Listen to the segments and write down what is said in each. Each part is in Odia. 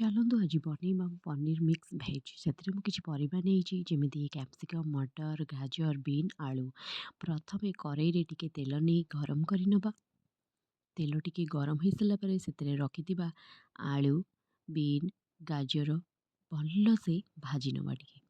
ଚାଲନ୍ତୁ ଆଜି ବନେଇବା ପନିର ମିକ୍ସ ଭେଜ୍। ସେଥିରେ ମୁଁ କିଛି ପରିବା ନେଇଛି, ଯେମିତି କ୍ୟାପ୍ସିକମ୍, ମଟର, ଗାଜର, ବିନ୍, ଆଳୁ। ପ୍ରଥମେ କରେଇରେ ଟିକେ ତେଲ ନେଇ ଗରମ କରି ନେବା। ତେଲ ଟିକେ ଗରମ ହେଇସାରିଲା ପରେ ସେଥିରେ ରଖିଥିବା ଆଳୁ, ବିନ୍, ଗାଜର ଭଲସେ ଭାଜି ନେବା ଟିକେ।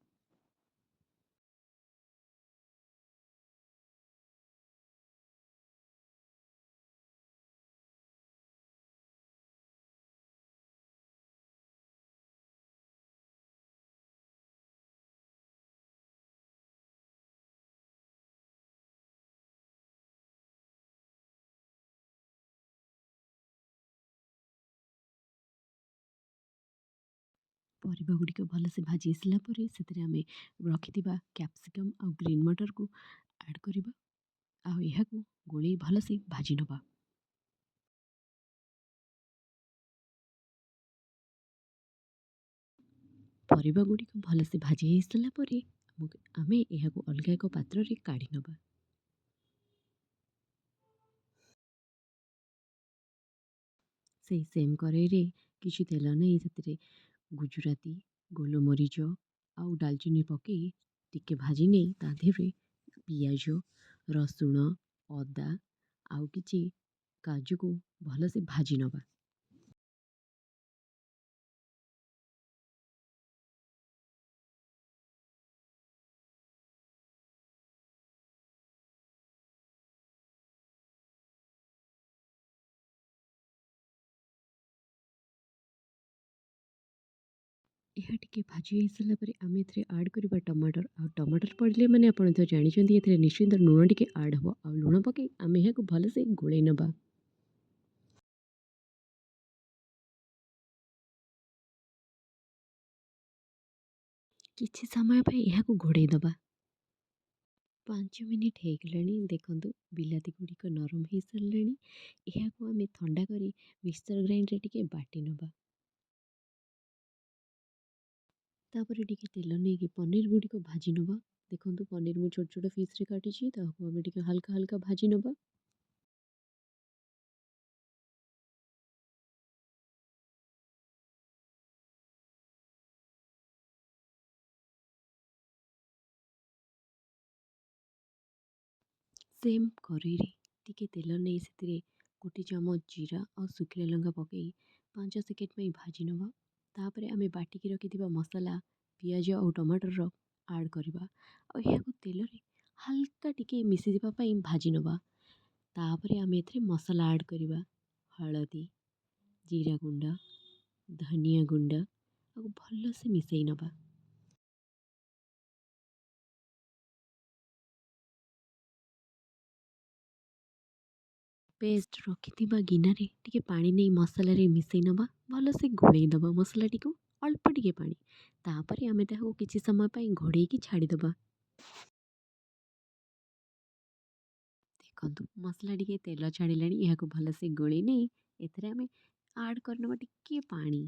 ପରିବା ଗୁଡ଼ିକ ଭଲସେ ଭାଜି ଆସିଲା ପରେ ସେଥିରେ ଆମେ ରଖିଥିବା କ୍ୟାପ୍ସିକମ୍ ଆଉ ଗ୍ରୀନ୍ ମଟରକୁ ଆଡ଼୍ କରିବା, ଆଉ ଏହାକୁ ଗୋଳେଇ ଭଲସେ ଭାଜି ନେବା। ପରିବା ଗୁଡ଼ିକ ଭଲସେ ଭାଜି ହେଇସାରିଲା ପରେ ଆମେ ଏହାକୁ ଅଲଗା ଏକ ପାତ୍ରରେ କାଢ଼ି ନେବା। ସେଇ ସେମ୍ କରେଇରେ କିଛି ତେଲ ନେଇ ସେଥିରେ ଗୁଜୁରାତି, ଗୋଲମରିଚ ଆଉ ଡାଲଚିନି ପକେଇ ଟିକେ ଭାଜି ନେଇ ତା ଦେହରେ ପିଆଜ, ରସୁଣ, ଅଦା ଆଉ କିଛି କାଜୁକୁ ଭଲସେ ଭାଜି ନେବା। ଏହା ଟିକେ ଭାଜି ହେଇସାରିଲା ପରେ ଆମେ ଏଥିରେ ଆଡ଼୍ କରିବା ଟମାଟର। ଆଉ ଟମାଟର ପଡ଼ିଲେ ମାନେ ଆପଣ ତ ଜାଣିଛନ୍ତି ଏଥିରେ ନିଶ୍ଚିନ୍ତ ଲୁଣ ଟିକେ ଆଡ଼୍ ହେବ। ଆଉ ଲୁଣ ପକାଇ ଆମେ ଏହାକୁ ଭଲସେ ଗୋଳେଇ ନେବା। କିଛି ସମୟ ପାଇଁ ଏହାକୁ ଘୋଡ଼େଇ ଦେବା। 5 ମିନିଟ୍ ହେଇଗଲାଣି, ଦେଖନ୍ତୁ ବିଲାତି ଗୁଡ଼ିକ ନରମ ହେଇସାରିଲେଣି। ଏହାକୁ ଆମେ ଥଣ୍ଡା କରି ମିକ୍ସଚର ଗ୍ରାଇଣ୍ଡରେ ଟିକେ ବାଟି ନେବା। ତାପରେ ଟିକେ ତେଲ ନେଇକି ପନିର ଗୁଡ଼ିକ ଭାଜି ନେବା। ଦେଖନ୍ତୁ ପନିର ମୁଁ ଛୋଟ ଛୋଟ ପିସ୍ରେ କାଟିଛି, ତାହାକୁ ଆମେ ଟିକେ ହାଲକା ହାଲକା ଭାଜି ନେବା। ସେମ୍ କରେଇରେ ଟିକେ ତେଲ ନେଇ ସେଥିରେ ଗୋଟେ ଚାମଚ ଜିରା ଆଉ ଶୁଖିଲା ଲଙ୍କା ପକାଇ 5 ସେକେଣ୍ଡ ପାଇଁ ଭାଜି ନେବା। ତାପରେ ଆମେ ବାଟିକି ରଖିଥିବା ମସଲା, ପିଆଜ ଆଉ ଟମାଟରର ଆଡ଼୍ କରିବା, ଆଉ ଏହାକୁ ତେଲରେ ହାଲକା ଟିକେ ମିଶିଯିବା ପାଇଁ ଭାଜି ନେବା। ତାପରେ ଆମେ ଏଥିରେ ମସଲା ଆଡ଼୍ କରିବା, ହଳଦୀ, ଜିରା ଗୁଣ୍ଡ, ଧନିଆ ଗୁଣ୍ଡ ଆଉ ଭଲସେ ମିଶାଇ ନେବା। ପେଷ୍ଟ ରଖିଥିବା ଗିନାରେ ଟିକେ ପାଣି ନେଇ ମସଲାରେ ମିଶାଇ ନେବା। ଭଲସେ ଘୋଡ଼େଇ ଦେବା ମସଲାଟିକୁ, ଅଳ୍ପ ଟିକେ ପାଣି। ତାପରେ ଆମେ ତାହାକୁ କିଛି ସମୟ ପାଇଁ ଘୋଡ଼େଇକି ଛାଡ଼ିଦେବା। ଦେଖନ୍ତୁ ମସଲା ଟିକେ ତେଲ ଛାଡ଼ିଲାଣି, ଏହାକୁ ଭଲସେ ଗୋଳେଇ ନେଇ ଏଥିରେ ଆମେ ଆଡ଼୍ କରିନେବା ଟିକେ ପାଣି।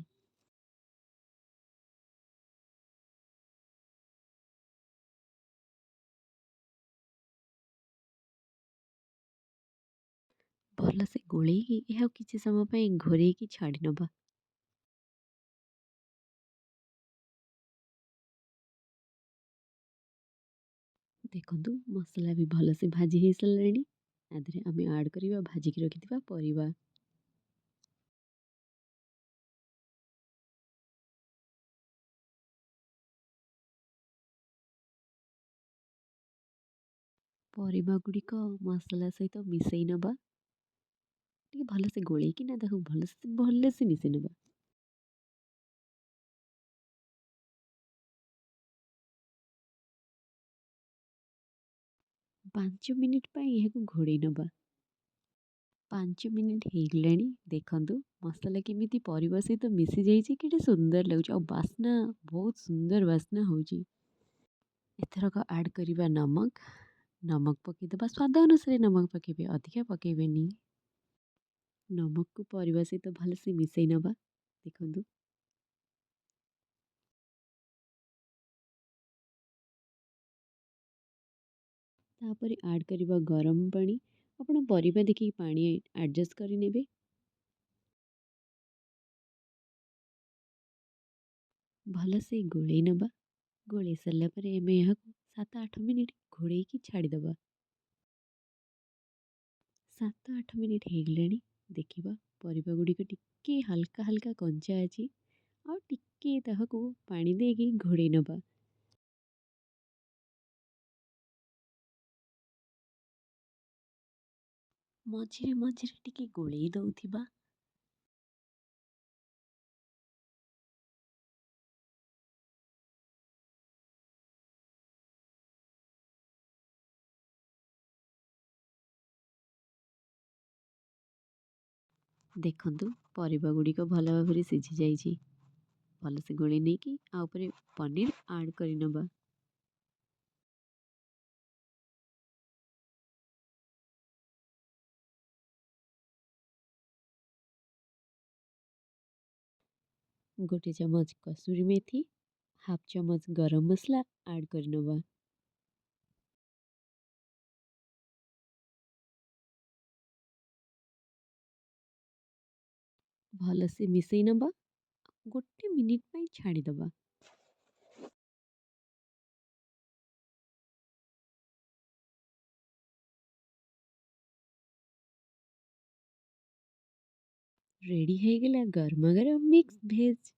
ଭଲସେ ଗୋଳେଇକି ଏହାକୁ କିଛି ସମୟ ପାଇଁ ଘୋଡ଼େଇକି ଛାଡ଼ି ନେବା। ଦେଖନ୍ତୁ ମସଲା ବି ଭଲସେ ଭାଜି ହେଇସାରିଲାଣି। ତା ଦେହରେ ଆମେ ଆଡ଼୍ କରିବା ଭାଜିକି ରଖିଥିବା ପରିବା। ପରିବା ଗୁଡ଼ିକ ମସଲା ସହିତ ମିଶାଇ ନେବା। ଟିକେ ଭଲସେ ଗୋଳେଇକିନା ତାକୁ ଭଲସେ ଭଲସେ ମିଶାଇ ନେବା। 5 ମିନିଟ୍ ପାଇଁ ଏହାକୁ ଘୋଡ଼େଇ ନେବା। 5 ମିନିଟ୍ ହେଇଗଲାଣି, ଦେଖନ୍ତୁ ମସଲା କେମିତି ପରିବା ସହିତ ମିଶି ଯାଇଛି, କେତେ ସୁନ୍ଦର ଲାଗୁଛି ଆଉ ବାସ୍ନା, ବହୁତ ସୁନ୍ଦର ବାସ୍ନା ହେଉଛି। ଏଥରକ ଆଡ଼୍ କରିବା ନମକ। ନମକ ପକାଇଦେବା, ସ୍ୱାଦ ଅନୁସାରେ ନମକ ପକାଇବେ, ଅଧିକା ପକାଇବେନି। ନମକକୁ ପରିବା ସହିତ ଭଲସେ ମିଶାଇ ନେବା। ଦେଖନ୍ତୁ ତାପରେ ଆଡ଼୍ କରିବା ଗରମ ପାଣି। ଆପଣ ପରିବା ଦେଖିକି ପାଣି ଆଡ଼ଜଷ୍ଟ କରିନେବେ। ଭଲସେ ଗୋଳେଇ ନେବା। ଗୋଳେଇ ସାରିଲା ପରେ ଆମେ ଏହାକୁ 7-8 ମିନିଟ୍ ଘୋଡ଼େଇକି ଛାଡ଼ିଦେବା। 7-8 ମିନିଟ୍ ହେଇଗଲାଣି। ଦେଖିବା ପରିବା ଗୁଡ଼ିକ ଟିକେ ହାଲକା ହାଲକା କଞ୍ଚା ଅଛି। ଆଉ ଟିକେ ତାହାକୁ ପାଣି ଦେଇକି ଘୋଡ଼େଇ ନେବା। ମଝିରେ ମଝିରେ ଟିକେ ଗୋଳେଇ ଦେଉଥିବା। ଦେଖନ୍ତୁ ପରିବା ଗୁଡ଼ିକ ଭଲ ଭାବରେ ସିଝି ଯାଇଛି। ଭଲସେ ଗୋଳେଇ ନେଇକି ଆ ଉପରେ ପନିର ଆଡ଼୍ କରିନେବା। ଗୋଟେ ଚାମଚ କସୁରୀ ମେଥି, ହାଫ୍ ଚାମଚ ଗରମ ମସଲା ଆଡ଼୍ କରିନେବା। ଭଲସେ ମିଶେଇ ନେବା। 1 ମିନିଟ୍ ପାଇଁ ଛାଡ଼ିଦେବା। ରେଡ଼ି ହେଇଗଲା ଗରମା ଗରମ ମିକ୍ସ ଭେଜ୍।